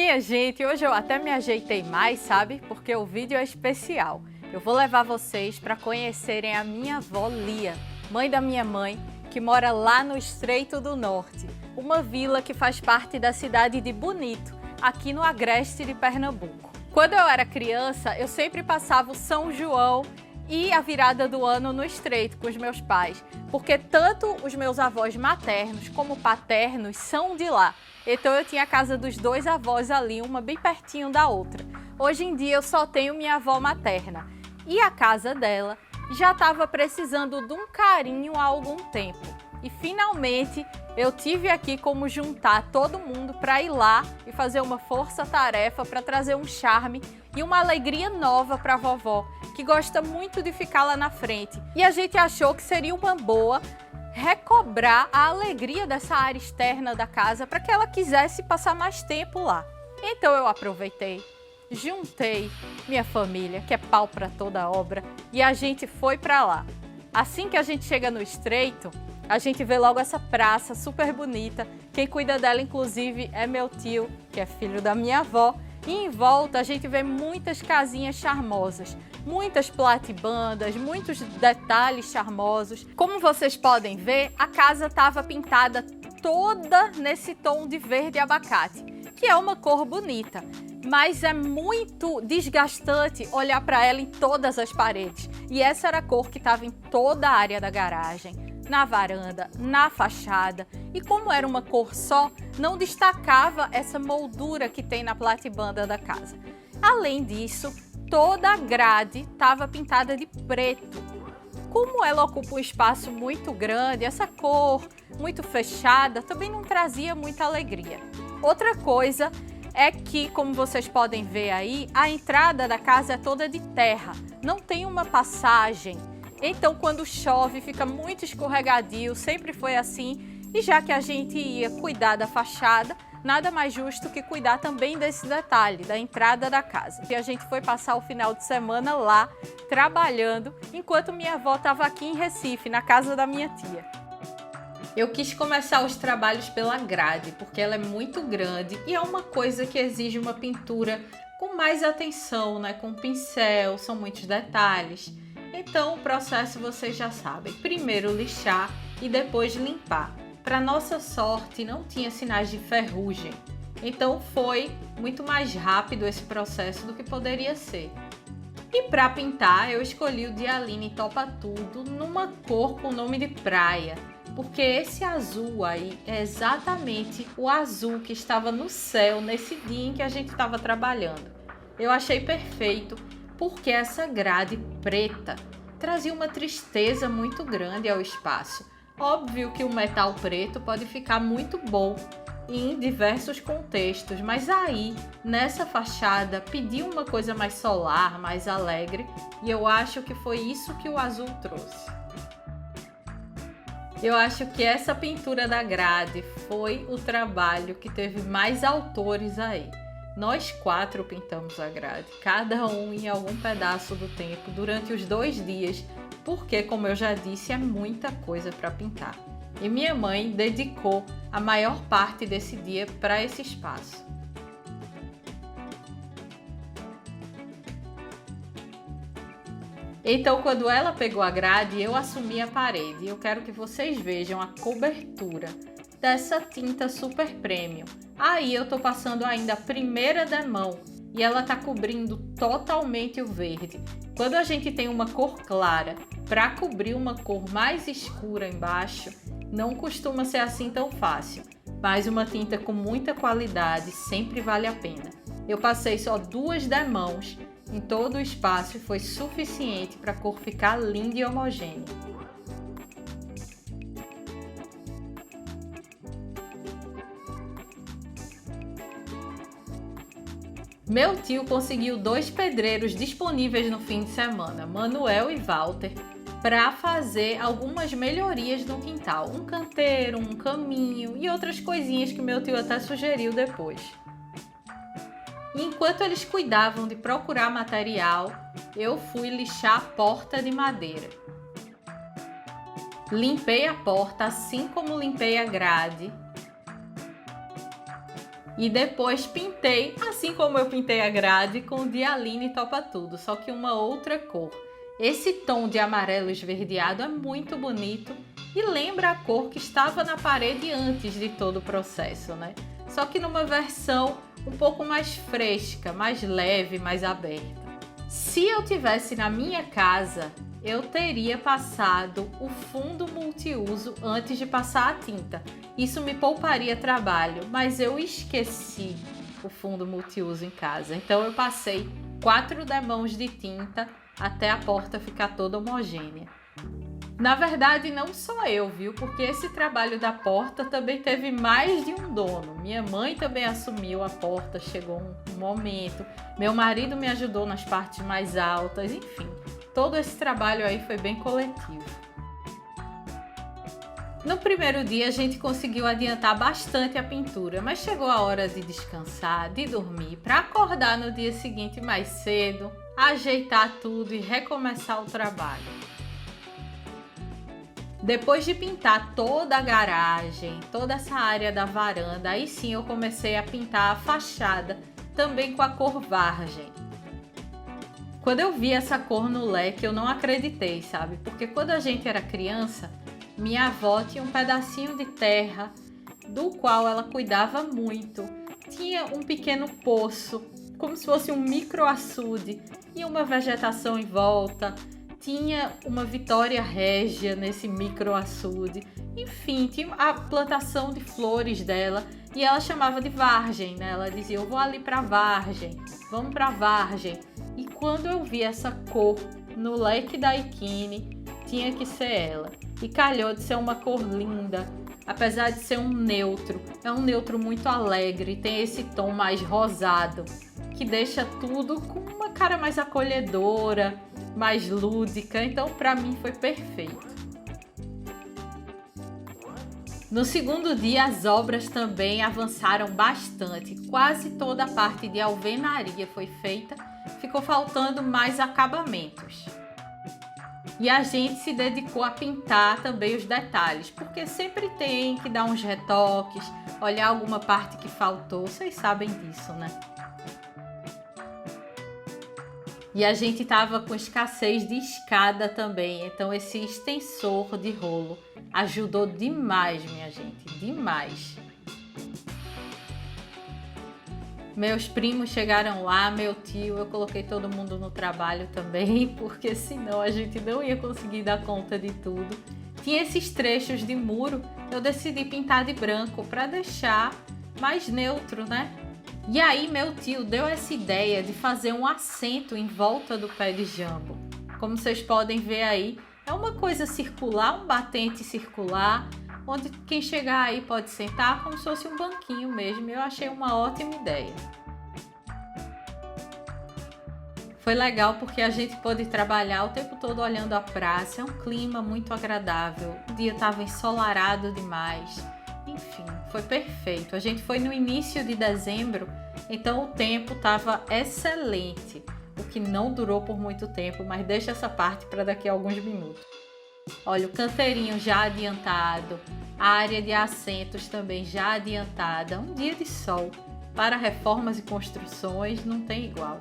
Minha gente, hoje eu até me ajeitei mais, sabe? Porque o vídeo é especial. Eu vou levar vocês para conhecerem a minha avó Lia, mãe da minha mãe, que mora lá no Estreito do Norte, uma vila que faz parte da cidade de Bonito, aqui no agreste de Pernambuco. Quando eu era criança, eu sempre passava o São João e a virada do ano no Estreito com os meus pais, porque tanto os meus avós maternos como paternos são de lá. Então eu tinha a casa dos dois avós ali, uma bem pertinho da outra. Hoje em dia eu só tenho minha avó materna e a casa dela já estava precisando de um carinho há algum tempo. E finalmente eu tive aqui como juntar todo mundo para ir lá e fazer uma força-tarefa para trazer um charme e uma alegria nova para a vovó, que gosta muito de ficar lá na frente. E a gente achou que seria uma boa recobrar a alegria dessa área externa da casa para que ela quisesse passar mais tempo lá. Então eu aproveitei, juntei minha família, que é pau para toda obra, e a gente foi para lá. Assim que a gente chega no Estreito, a gente vê logo essa praça super bonita. Quem cuida dela, inclusive, é meu tio, que é filho da minha avó. E em volta a gente vê muitas casinhas charmosas, muitas platibandas, muitos detalhes charmosos. Como vocês podem ver, a casa estava pintada toda nesse tom de verde abacate, que é uma cor bonita, mas é muito desgastante olhar para ela em todas as paredes. E essa era a cor que estava em toda a área da garagem, na varanda, na fachada, e como era uma cor só, não destacava essa moldura que tem na platibanda da casa. Além disso, toda a grade estava pintada de preto. Como ela ocupa um espaço muito grande, essa cor muito fechada também não trazia muita alegria. Outra coisa é que, como vocês podem ver aí, a entrada da casa é toda de terra, não tem uma passagem. Então, quando chove, fica muito escorregadio, sempre foi assim. E já que a gente ia cuidar da fachada, nada mais justo que cuidar também desse detalhe, da entrada da casa. E a gente foi passar o final de semana lá, trabalhando, enquanto minha avó estava aqui em Recife, na casa da minha tia. Eu quis começar os trabalhos pela grade, porque ela é muito grande e é uma coisa que exige uma pintura com mais atenção, né? Com pincel, são muitos detalhes. Então o processo vocês já sabem, primeiro lixar e depois limpar. Para nossa sorte não tinha sinais de ferrugem, então foi muito mais rápido esse processo do que poderia ser. E para pintar eu escolhi o Dialine Topa Tudo numa cor com nome de praia, porque esse azul aí é exatamente o azul que estava no céu nesse dia em que a gente estava trabalhando. Eu achei perfeito, porque essa grade preta trazia uma tristeza muito grande ao espaço. Óbvio que o metal preto pode ficar muito bom em diversos contextos, mas aí, nessa fachada, pediu uma coisa mais solar, mais alegre, e eu acho que foi isso que o azul trouxe. Eu acho que essa pintura da grade foi o trabalho que teve mais autores aí. Nós 4 pintamos a grade, cada um em algum pedaço do tempo, durante os 2 dias, porque, como eu já disse, é muita coisa para pintar. E minha mãe dedicou a maior parte desse dia para esse espaço. Então, quando ela pegou a grade, eu assumi a parede. E eu quero que vocês vejam a cobertura dessa tinta super premium. Aí eu tô passando ainda a primeira demão e ela tá cobrindo totalmente o verde. Quando a gente tem uma cor clara para cobrir uma cor mais escura embaixo, não costuma ser assim tão fácil, mas uma tinta com muita qualidade sempre vale a pena. Eu passei só 2 demãos em todo o espaço e foi suficiente para a cor ficar linda e homogênea. Meu tio conseguiu 2 pedreiros disponíveis no fim de semana, Manuel e Walter, para fazer algumas melhorias no quintal. Um canteiro, um caminho e outras coisinhas que meu tio até sugeriu depois. E enquanto eles cuidavam de procurar material, eu fui lixar a porta de madeira. Limpei a porta assim como limpei a grade. E depois pintei, assim como eu pintei a grade, com o de Aline Topa Tudo, só que uma outra cor. Esse tom de amarelo esverdeado é muito bonito e lembra a cor que estava na parede antes de todo o processo, né? Só que numa versão um pouco mais fresca, mais leve, mais aberta. Se eu tivesse na minha casa, eu teria passado o fundo multiuso antes de passar a tinta. Isso me pouparia trabalho, mas eu esqueci o fundo multiuso em casa. Então eu passei 4 demãos de tinta até a porta ficar toda homogênea. Na verdade, não só eu, viu? Porque esse trabalho da porta também teve mais de um dono. Minha mãe também assumiu a porta, chegou um momento. Meu marido me ajudou nas partes mais altas, enfim. Todo esse trabalho aí foi bem coletivo. No primeiro dia a gente conseguiu adiantar bastante a pintura, mas chegou a hora de descansar, de dormir, para acordar no dia seguinte mais cedo, ajeitar tudo e recomeçar o trabalho. Depois de pintar toda a garagem, toda essa área da varanda, aí sim eu comecei a pintar a fachada, também com a cor Vargem. Quando eu vi essa cor no leque, eu não acreditei, sabe? Porque quando a gente era criança, minha avó tinha um pedacinho de terra do qual ela cuidava muito. Tinha um pequeno poço, como se fosse um micro-açude, e uma vegetação em volta. Tinha uma Vitória Régia nesse micro-açude. Enfim, tinha a plantação de flores dela e ela chamava de Vargem, né? Ela dizia, eu vou ali para Vargem, vamos para Vargem. E quando eu vi essa cor no leque da Ikine, tinha que ser ela. E calhou de ser uma cor linda, apesar de ser um neutro. É um neutro muito alegre, tem esse tom mais rosado, que deixa tudo com uma cara mais acolhedora, mais lúdica. Então, para mim, foi perfeito. No segundo dia, as obras também avançaram bastante. Quase toda a parte de alvenaria foi feita, ficou faltando mais acabamentos. E a gente se dedicou a pintar também os detalhes, porque sempre tem que dar uns retoques, olhar alguma parte que faltou, vocês sabem disso, né? E a gente tava com escassez de escada também, então esse extensor de rolo ajudou demais, minha gente, demais. Meus primos chegaram lá, meu tio, eu coloquei todo mundo no trabalho também, porque senão a gente não ia conseguir dar conta de tudo. Tinha esses trechos de muro, eu decidi pintar de branco para deixar mais neutro, né? E aí meu tio deu essa ideia de fazer um assento em volta do pé de jambo. Como vocês podem ver aí, é uma coisa circular, um batente circular, onde quem chegar aí pode sentar como se fosse um banquinho mesmo. Eu achei uma ótima ideia. Foi legal porque a gente pôde trabalhar o tempo todo olhando a praça, é um clima muito agradável, o dia estava ensolarado demais. Enfim, foi perfeito. A gente foi no início de dezembro, então o tempo estava excelente, o que não durou por muito tempo, mas deixa essa parte para daqui a alguns minutos. Olha, o canteirinho já adiantado, a área de assentos também já adiantada. Um dia de sol para reformas e construções não tem igual.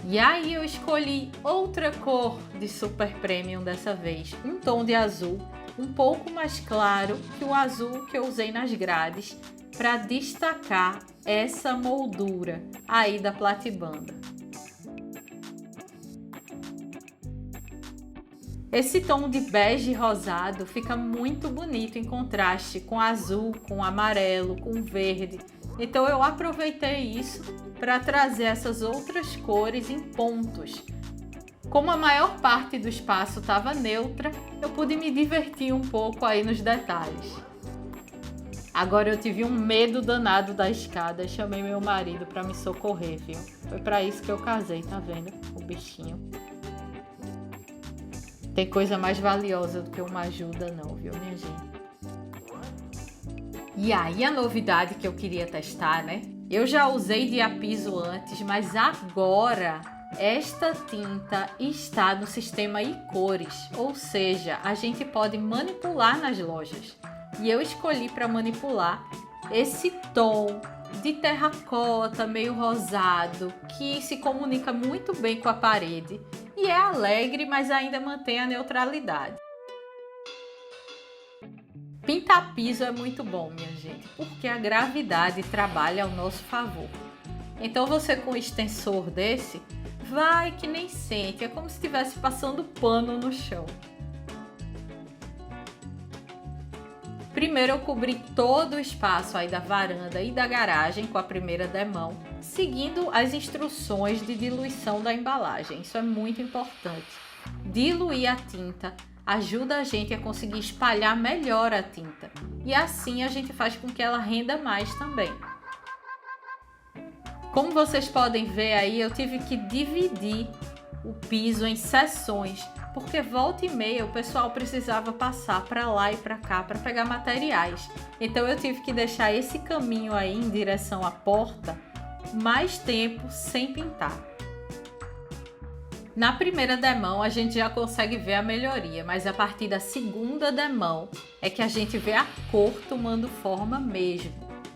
E aí eu escolhi outra cor de Super Premium dessa vez, um tom de azul um pouco mais claro que o azul que eu usei nas grades para destacar essa moldura aí da platibanda. Esse tom de bege rosado fica muito bonito em contraste com azul, com amarelo, com verde. Então eu aproveitei isso para trazer essas outras cores em pontos. Como a maior parte do espaço estava neutra, eu pude me divertir um pouco aí nos detalhes. Agora eu tive um medo danado da escada e chamei meu marido para me socorrer, viu? Foi para isso que eu casei, tá vendo? O bichinho. Tem coisa mais valiosa do que uma ajuda não, viu, minha gente? E aí a novidade que eu queria testar, né? Eu já usei Diapiso antes, mas agora esta tinta está no sistema e-cores, ou seja, a gente pode manipular nas lojas. E eu escolhi para manipular esse tom de terracota meio rosado que se comunica muito bem com a parede e é alegre, mas ainda mantém a neutralidade. Pintar piso é muito bom, minha gente, porque a gravidade trabalha ao nosso favor. Então você com um extensor desse, vai que nem sente, é como se estivesse passando pano no chão. Primeiro eu cobri todo o espaço aí da varanda e da garagem com a primeira demão, seguindo as instruções de diluição da embalagem. Isso é muito importante. Diluir a tinta ajuda a gente a conseguir espalhar melhor a tinta e assim a gente faz com que ela renda mais também. Como vocês podem ver aí, eu tive que dividir o piso em seções, porque volta e meia o pessoal precisava passar para lá e para cá para pegar materiais. Então eu tive que deixar esse caminho aí em direção à porta mais tempo sem pintar. Na primeira demão a gente já consegue ver a melhoria, mas a partir da segunda demão é que a gente vê a cor tomando forma mesmo.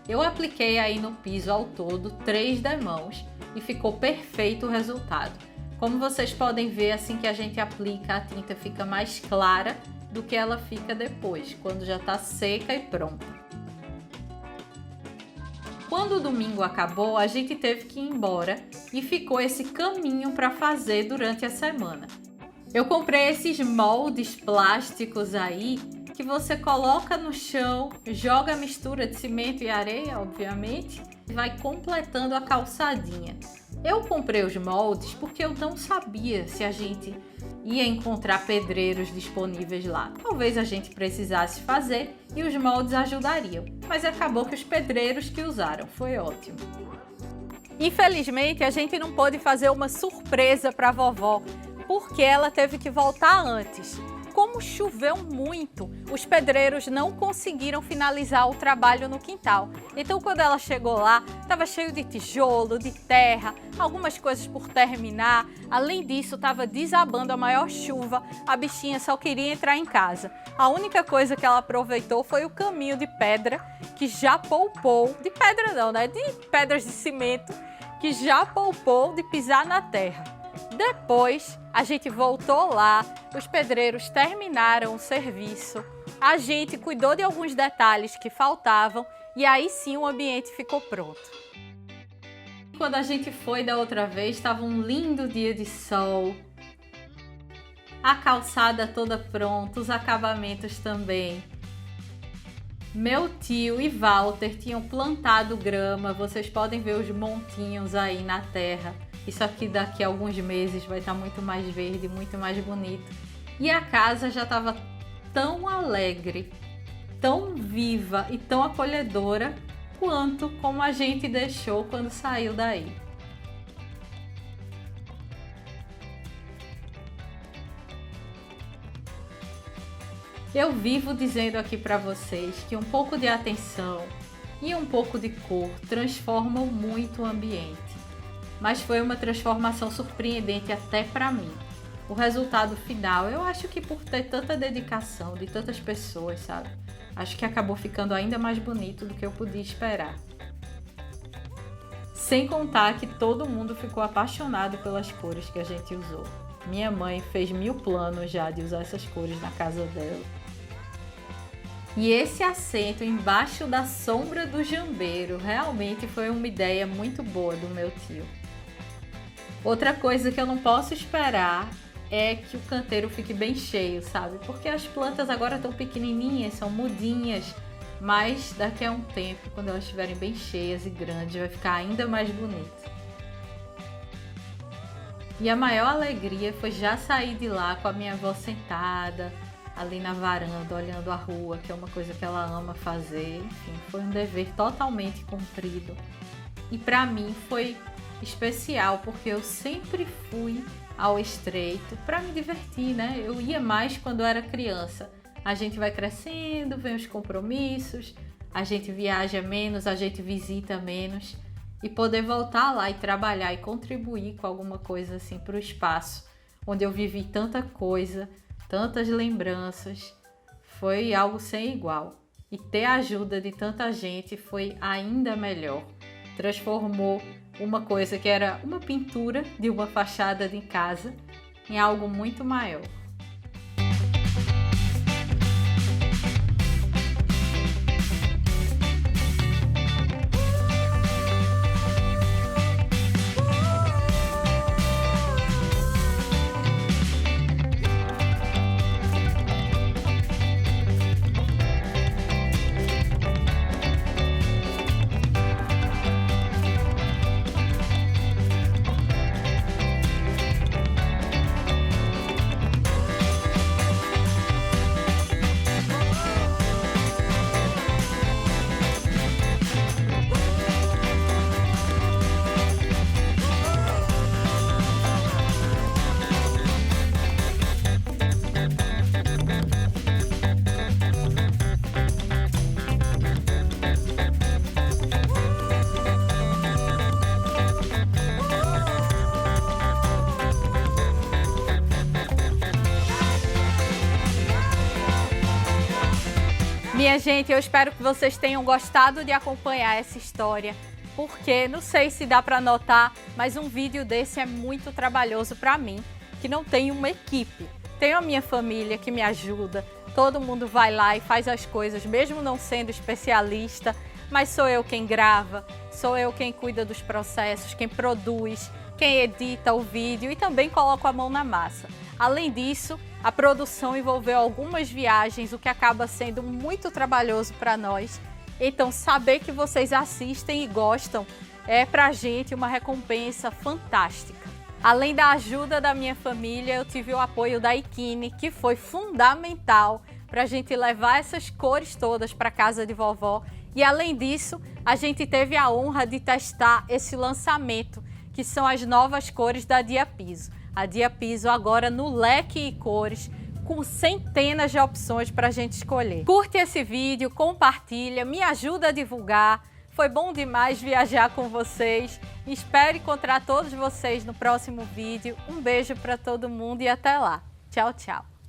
Eu apliquei aí no piso ao todo 3 demãos e ficou perfeito o resultado. Como vocês podem ver, assim que a gente aplica, a tinta fica mais clara do que ela fica depois, quando já está seca e pronta. Quando o domingo acabou, a gente teve que ir embora e ficou esse caminho para fazer durante a semana. Eu comprei esses moldes plásticos aí que você coloca no chão, joga a mistura de cimento e areia, obviamente, e vai completando a calçadinha. Eu comprei os moldes porque eu não sabia se a gente ia encontrar pedreiros disponíveis lá. Talvez a gente precisasse fazer e os moldes ajudariam, mas acabou que os pedreiros que usaram, foi ótimo. Infelizmente, a gente não pôde fazer uma surpresa para a vovó, porque ela teve que voltar antes. Como choveu muito, os pedreiros não conseguiram finalizar o trabalho no quintal. Então, quando ela chegou lá, estava cheio de tijolo, de terra, algumas coisas por terminar. Além disso, estava desabando a maior chuva, a bichinha só queria entrar em casa. A única coisa que ela aproveitou foi o caminho de pedra, que já poupou, de pedra não, né? De pedras de cimento, que já poupou de pisar na terra. Depois, a gente voltou lá, os pedreiros terminaram o serviço, a gente cuidou de alguns detalhes que faltavam e aí sim o ambiente ficou pronto. Quando a gente foi da outra vez, estava um lindo dia de sol, a calçada toda pronta, os acabamentos também. Meu tio e Walter tinham plantado grama, vocês podem ver os montinhos aí na terra. Isso aqui daqui a alguns meses vai estar muito mais verde, muito mais bonito. E a casa já estava tão alegre, tão viva e tão acolhedora quanto como a gente deixou quando saiu daí. Eu vivo dizendo aqui para vocês que um pouco de atenção e um pouco de cor transformam muito o ambiente. Mas foi uma transformação surpreendente até para mim. O resultado final, eu acho que por ter tanta dedicação de tantas pessoas, sabe? Acho que acabou ficando ainda mais bonito do que eu podia esperar. Sem contar que todo mundo ficou apaixonado pelas cores que a gente usou. Minha mãe fez 1000 planos já de usar essas cores na casa dela. E esse assento embaixo da sombra do jambeiro realmente foi uma ideia muito boa do meu tio. Outra coisa que eu não posso esperar é que o canteiro fique bem cheio, sabe? Porque as plantas agora estão pequenininhas, são mudinhas, mas daqui a um tempo, quando elas estiverem bem cheias e grandes, vai ficar ainda mais bonito. E a maior alegria foi já sair de lá com a minha avó sentada, ali na varanda, olhando a rua, que é uma coisa que ela ama fazer. Enfim, foi um dever totalmente cumprido. E para mim foi especial, porque eu sempre fui ao Estreito para me divertir, né? Eu ia mais quando eu era criança. A gente vai crescendo, vem os compromissos, a gente viaja menos, a gente visita menos. E poder voltar lá e trabalhar e contribuir com alguma coisa assim para o espaço, onde eu vivi tanta coisa, tantas lembranças, foi algo sem igual. e ter a ajuda de tanta gente foi ainda melhor. Transformou uma coisa que era uma pintura de uma fachada de casa em algo muito maior. Minha gente, eu espero que vocês tenham gostado de acompanhar essa história, porque não sei se dá para notar, mas um vídeo desse é muito trabalhoso para mim, que não tenho uma equipe. Tenho a minha família que me ajuda, todo mundo vai lá e faz as coisas, mesmo não sendo especialista, mas sou eu quem grava, sou eu quem cuida dos processos, quem produz, quem edita o vídeo e também coloco a mão na massa. Além disso, a produção envolveu algumas viagens, o que acaba sendo muito trabalhoso para nós. Então, saber que vocês assistem e gostam é pra gente uma recompensa fantástica. Além da ajuda da minha família, eu tive o apoio da Ikine, que foi fundamental para a gente levar essas cores todas para casa de vovó. E além disso, a gente teve a honra de testar esse lançamento, que são as novas cores da Dia Piso. A Dia Piso agora no leque e cores, com centenas de opções para a gente escolher. Curte esse vídeo, compartilha, me ajuda a divulgar. Foi bom demais viajar com vocês. Espero encontrar todos vocês no próximo vídeo. Um beijo para todo mundo e até lá. Tchau, tchau.